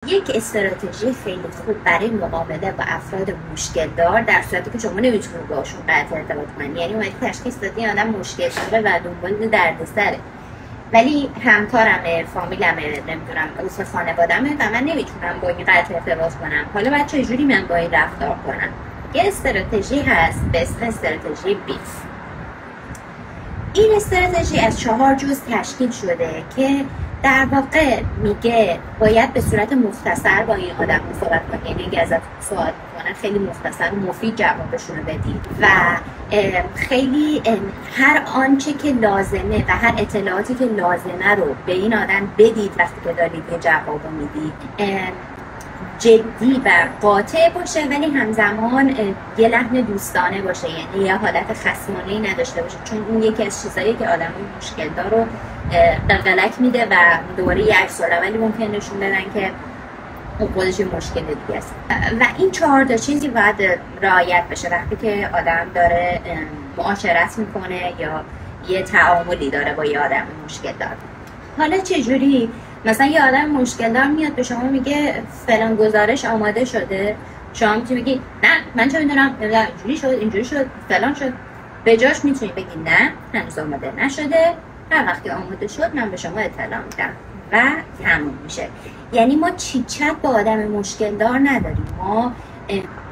یک استراتژی خیلی خوب برای مقابله با افراد مشکل دار در صورتی که شما نمیتونید باشون قطع ارتباط کنید، یعنی اومدی تشخیص دادی آدم مشکل داره و دنبال دردسره، ولی همکارمه، فامیلمه، نمیدونم عضو خانواده‌مه و من نمیتونم با این قطع ارتباط کنم. حالا باید چجوری من با این رفتار کنم؟ یه استراتژی هست به اسم استراتژی بیف. این استراتژی از 4 جزء تشکیل شده که در واقع میگه باید به صورت مختصر با این آدم صحبت کنید، یعنی اگه ازت سوال میکنن خیلی مختصر و مفید جوابشون رو بدید و خیلی هر آنچه که لازمه و هر اطلاعاتی که لازمه رو به این آدم بدید وقتی که دارید یه جواب رو میدید. جدی و قاطع باشه ولی همزمان یه لحن دوستانه باشه، یعنی یه حالت خصمانه‌ای نداشته باشه، چون این یکی از چیزایی که آدمای مشکل دار رو قلقلک میده و دوباره یه عکس‌العملی ممکن نشون بدن که خودش مشکل دیگه است. و این 4 تا چیزی باید رعایت بشه وقتی که آدم داره معاشرت میکنه یا یه تعاملی داره با یه آدم مشکل دار. حالا چجوری؟ مثلا یه آدم مشکل دار میاد به شما میگه فلان گزارش آماده شده، شما میتونی بگی نه من چه میدونم اینجوری شد فلان شد. به جاش میتونی بگی نه هنوز آماده نشده، هر وقتی آماده شد من به شما اطلاع میدم و تموم میشه. یعنی ما چیت با آدم مشکل دار نداریم، ما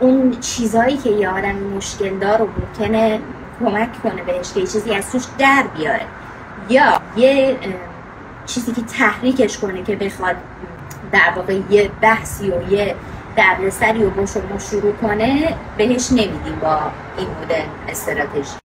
اون چیزایی که یه آدم مشکل دار رو ممکنه کمک کنه بهش که یه چیزی از توش در بیاره یا یه چیزی که تحریکش کنه که بخواد در واقع یه بحثی و یه دردسری رو با شما شروع کنه بهش نمیدیم با این مدل استراتژی.